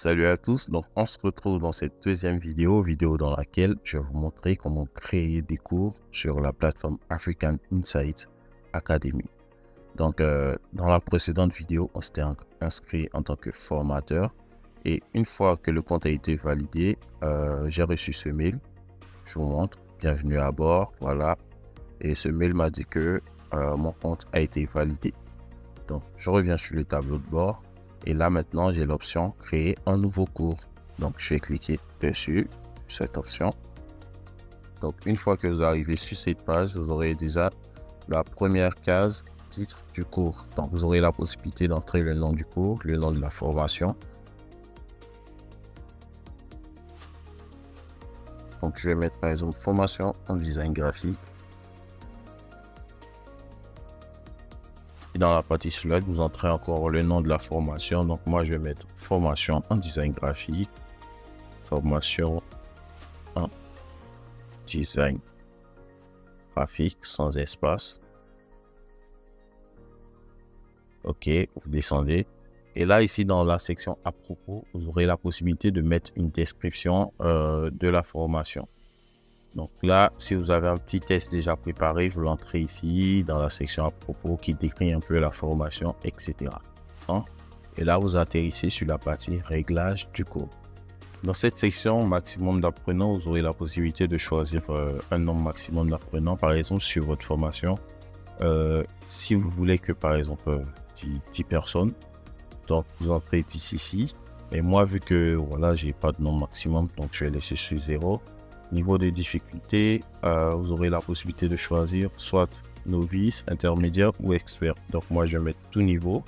Salut à tous, donc on se retrouve dans cette deuxième vidéo dans laquelle je vais vous montrer comment créer des cours sur la plateforme African Insight Academy. Donc dans la précédente vidéo, on s'était inscrit en tant que formateur et une fois que le compte a été validé, j'ai reçu ce mail. Je vous montre, bienvenue à bord, voilà. Et ce mail m'a dit que mon compte a été validé. Donc je reviens sur le tableau de bord. Et là, maintenant, j'ai l'option créer un nouveau cours. Donc, je vais cliquer dessus, cette option. Donc, une fois que vous arrivez sur cette page, vous aurez déjà la première case, titre du cours. Donc, vous aurez la possibilité d'entrer le nom du cours, le nom de la formation. Donc, je vais mettre par exemple formation en design graphique. Et dans la partie slide, vous entrez encore le nom de la formation. Donc, moi, je vais mettre formation en design graphique. Formation en design graphique sans espace. OK, vous descendez. Et là, ici, dans la section à propos, vous aurez la possibilité de mettre une description de la formation. Donc là, si vous avez un petit test déjà préparé, vous l'entrez ici dans la section à propos qui décrit un peu la formation, etc. Et là, vous atterrissez sur la partie réglage du cours. Dans cette section maximum d'apprenants, vous aurez la possibilité de choisir un nombre maximum d'apprenants, par exemple sur votre formation. Si vous voulez que par exemple 10 personnes, donc vous entrez 10 ici. Et moi, vu que voilà, j'ai pas de nombre maximum, donc je vais laisser sur 0. Niveau de difficulté, vous aurez la possibilité de choisir soit novice, intermédiaire ou expert. Donc moi, je vais mettre tout niveau.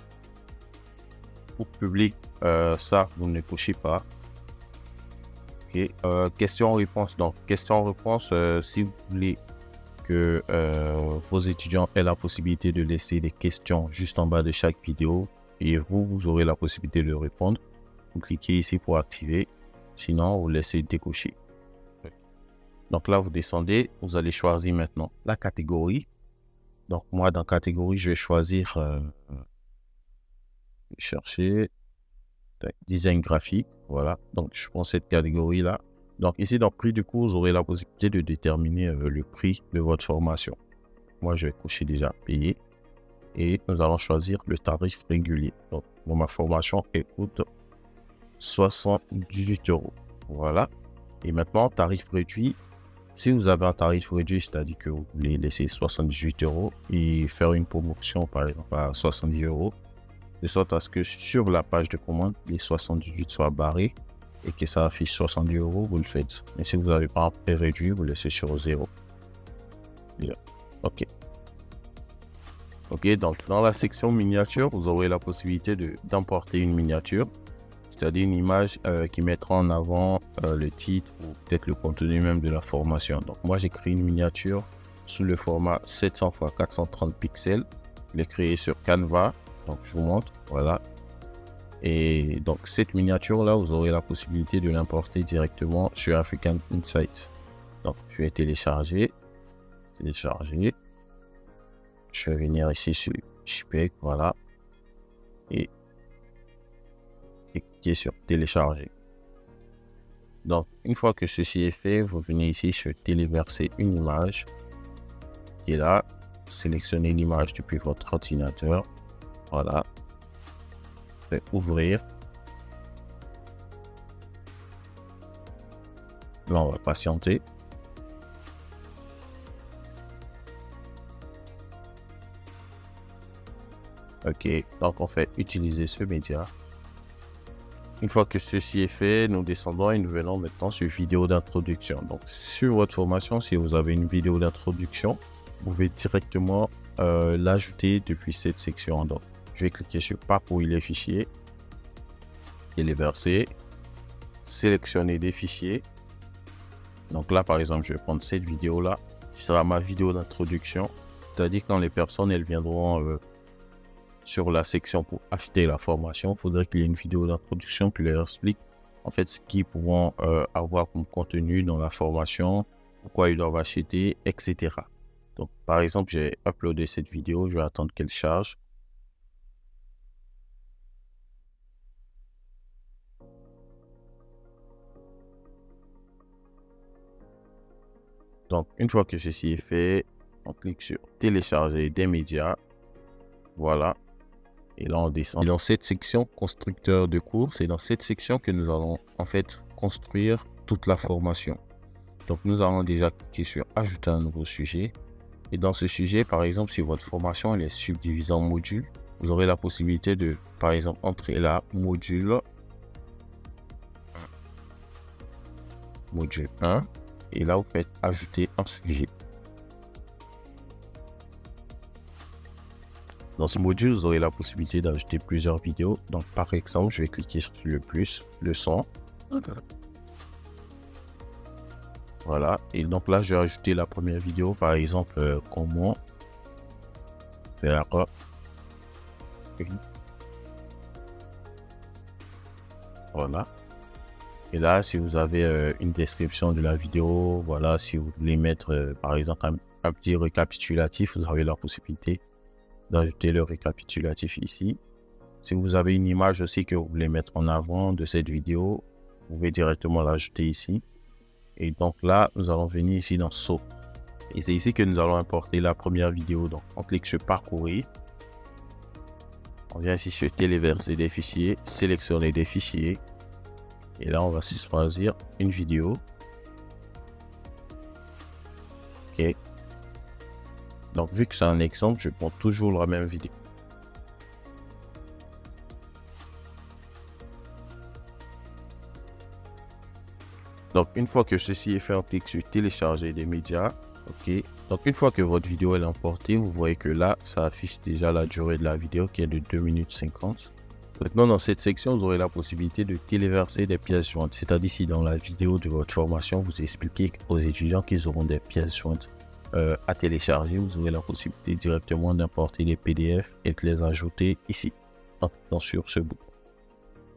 Pour public, ça, vous ne cochez pas. OK. Question-réponse. Donc, question-réponse, si vous voulez que vos étudiants aient la possibilité de laisser des questions juste en bas de chaque vidéo et vous aurez la possibilité de répondre. Vous cliquez ici pour activer. Sinon, vous laissez décocher. Donc là, vous descendez. Vous allez choisir maintenant la catégorie. Donc, moi, dans catégorie, je vais choisir chercher design graphique. Voilà. Donc, je prends cette catégorie-là. Donc, ici, dans prix du cours, vous aurez la possibilité de déterminer le prix de votre formation. Moi, je vais cocher déjà payer. Et nous allons choisir le tarif régulier. Donc, ma formation coûte 78 €. Voilà. Et maintenant, tarif réduit. Si vous avez un tarif réduit, c'est-à-dire que vous voulez laisser 78 € et faire une promotion, par exemple, à 70 €, de sorte à ce que sur la page de commande, les 78 soient barrés et que ça affiche 70 €, vous le faites. Mais si vous n'avez pas un prix réduit, vous laissez sur 0. Bien. OK. OK, donc dans la section miniature, vous aurez la possibilité d'importer une miniature, c'est-à-dire une image qui mettra en avant le titre ou peut-être le contenu même de la formation. Donc moi, j'ai créé une miniature sous le format 700 x 430 pixels. Je l'ai créé sur Canva. Donc je vous montre, voilà. Et donc cette miniature-là, vous aurez la possibilité de l'importer directement sur African Insight. Donc je vais télécharger. Je vais venir ici sur JPEG, voilà. Et cliquer sur télécharger. Donc, une fois que ceci est fait, vous venez ici sur téléverser une image. Et là, sélectionnez l'image depuis votre ordinateur. Voilà. Ouvrir. Là, on va patienter. OK. Donc, on fait utiliser ce média. Une fois que ceci est fait, nous descendons et nous venons maintenant sur vidéo d'introduction. Donc, sur votre formation, si vous avez une vidéo d'introduction, vous pouvez directement l'ajouter depuis cette section. Donc, je vais cliquer sur parcourir les fichiers, téléverser, sélectionner des fichiers. Donc là, par exemple, je vais prendre cette vidéo-là, qui sera ma vidéo d'introduction. C'est-à-dire quand les personnes, elles viendront sur la section pour acheter la formation, il faudrait qu'il y ait une vidéo d'introduction qui leur explique en fait ce qu'ils pourront avoir comme contenu dans la formation, pourquoi ils doivent acheter, etc. Donc, par exemple, j'ai uploadé cette vidéo, je vais attendre qu'elle charge. Donc, une fois que ceci est fait, on clique sur télécharger des médias. Voilà. Et là, on descend. Et dans cette section constructeur de cours, c'est dans cette section que nous allons en fait construire toute la formation. Donc, nous allons déjà cliquer sur ajouter un nouveau sujet. Et dans ce sujet, par exemple, si votre formation elle est subdivisée en modules, vous aurez la possibilité de, par exemple, entrer là, module 1. Et là, vous faites ajouter un sujet. Dans ce module, vous aurez la possibilité d'ajouter plusieurs vidéos. Donc, par exemple, je vais cliquer sur le plus, le son. Voilà. Et donc là, je vais ajouter la première vidéo, par exemple, comment faire une. Voilà. Et là, si vous avez une description de la vidéo, voilà, si vous voulez mettre, par exemple, un petit récapitulatif, vous avez la possibilité d'ajouter le récapitulatif ici. Si vous avez une image aussi que vous voulez mettre en avant de cette vidéo, vous pouvez directement l'ajouter ici. Et donc là, nous allons venir ici dans Saut. Et c'est ici que nous allons importer la première vidéo. Donc, on clique sur Parcourir. On vient ici sur Téléverser des fichiers, sélectionner des fichiers. Et là, on va choisir une vidéo. OK. Donc, vu que c'est un exemple, je prends toujours la même vidéo. Donc, une fois que ceci est fait, on clique sur télécharger des médias. OK. Donc, une fois que votre vidéo est importée, vous voyez que là, ça affiche déjà la durée de la vidéo qui est de 2 minutes 50. Maintenant, dans cette section, vous aurez la possibilité de téléverser des pièces jointes. C'est-à-dire, si dans la vidéo de votre formation, vous expliquez aux étudiants qu'ils auront des pièces jointes à télécharger, vous aurez la possibilité directement d'importer les PDF et de les ajouter ici, en cliquant sur ce bouton.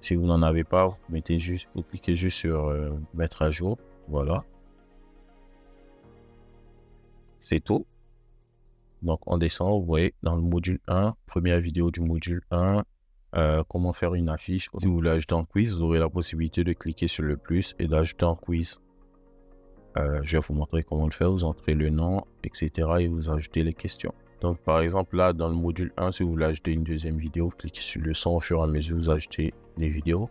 Si vous n'en avez pas, vous cliquez juste sur mettre à jour. Voilà. C'est tout. Donc, on descend, vous voyez, dans le module 1, première vidéo du module 1, comment faire une affiche. Si vous voulez ajouter un quiz, vous aurez la possibilité de cliquer sur le plus et d'ajouter un quiz. Je vais vous montrer comment le faire. Vous entrez le nom, etc. et vous ajoutez les questions. Donc, par exemple, là, dans le module 1, si vous voulez ajouter une deuxième vidéo, vous cliquez sur le son. Au fur et à mesure, vous ajoutez les vidéos.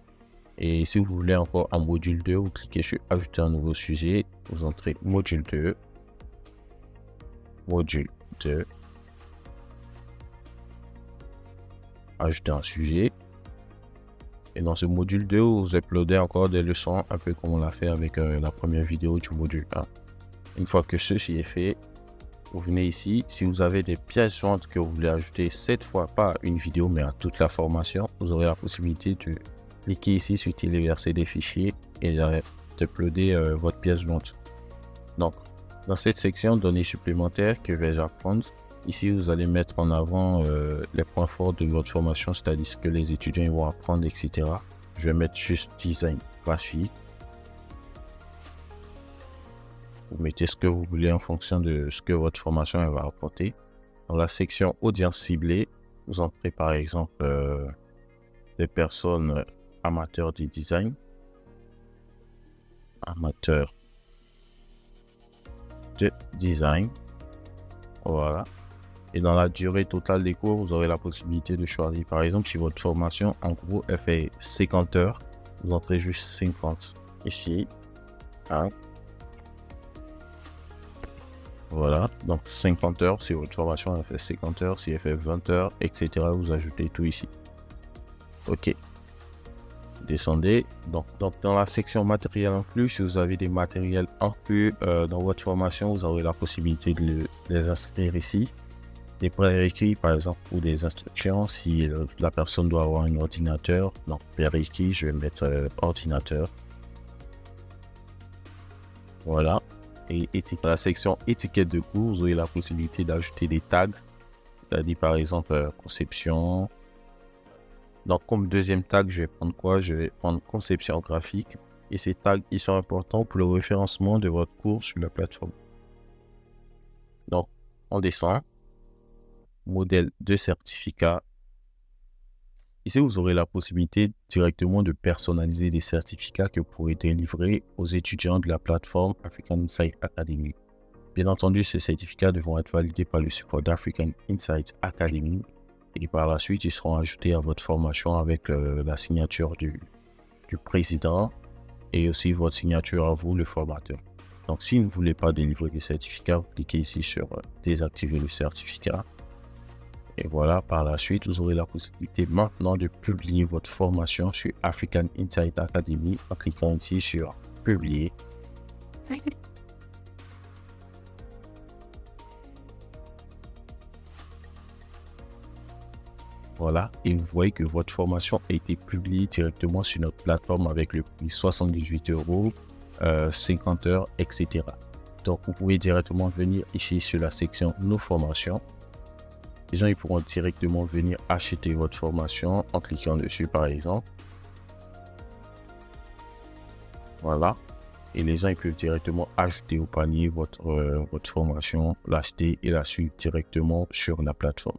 Et si vous voulez encore un module 2, vous cliquez sur ajouter un nouveau sujet. Vous entrez module 2. Module 2. Ajouter un sujet. Et dans ce module 2, vous uploadez encore des leçons, un peu comme on l'a fait avec la première vidéo du module 1. Une fois que ceci est fait, vous venez ici. Si vous avez des pièces jointes que vous voulez ajouter, cette fois pas à une vidéo, mais à toute la formation, vous aurez la possibilité de cliquer ici sur téléverser des fichiers et d'uploader votre pièce jointe. Donc, dans cette section données supplémentaires, que vais-je apprendre? Ici, vous allez mettre en avant les points forts de votre formation, c'est-à-dire ce que les étudiants vont apprendre, etc. Je vais mettre juste design graphique. Vous mettez ce que vous voulez en fonction de ce que votre formation va apporter. Dans la section audience ciblée, vous entrez par exemple des personnes amateurs du design. Amateurs de design. Voilà. Et dans la durée totale des cours, vous aurez la possibilité de choisir. Par exemple, si votre formation, en gros, elle fait 50 heures, vous entrez juste 50. Ici, 1. Voilà. Donc, 50 heures, si votre formation, elle fait 50 heures, si elle fait 20 heures, etc., vous ajoutez tout ici. OK. Descendez. Donc, dans la section matériel inclus, si vous avez des matériels inclus dans votre formation, vous aurez la possibilité de les inscrire ici. Des prérequis, par exemple, ou des instructions, si la personne doit avoir un ordinateur. Donc, prérequis, je vais mettre ordinateur. Voilà. Et dans la section étiquette de cours, vous aurez la possibilité d'ajouter des tags, c'est-à-dire, par exemple, conception. Donc, comme deuxième tag, je vais prendre quoi? Je vais prendre conception graphique. Et ces tags, ils sont importants pour le référencement de votre cours sur la plateforme. Donc, on descend. Modèle de certificat. Ici, vous aurez la possibilité directement de personnaliser des certificats que vous pourrez délivrer aux étudiants de la plateforme African Insight Academy. Bien entendu, ces certificats devront être validés par le support d'African Insight Academy et par la suite, ils seront ajoutés à votre formation avec la signature du président et aussi votre signature à vous, le formateur. Donc, si vous ne voulez pas délivrer des certificats, vous cliquez ici sur désactiver le certificat. Et voilà, par la suite, vous aurez la possibilité maintenant de publier votre formation sur African Insight Academy en cliquant ici sur publier. Voilà, et vous voyez que votre formation a été publiée directement sur notre plateforme avec le prix 78 €, 50 heures, etc. Donc, vous pouvez directement venir ici sur la section Nos formations. Les gens ils pourront directement venir acheter votre formation en cliquant dessus, par exemple. Voilà. Et les gens ils peuvent directement ajouter au panier votre formation, l'acheter et la suivre directement sur la plateforme.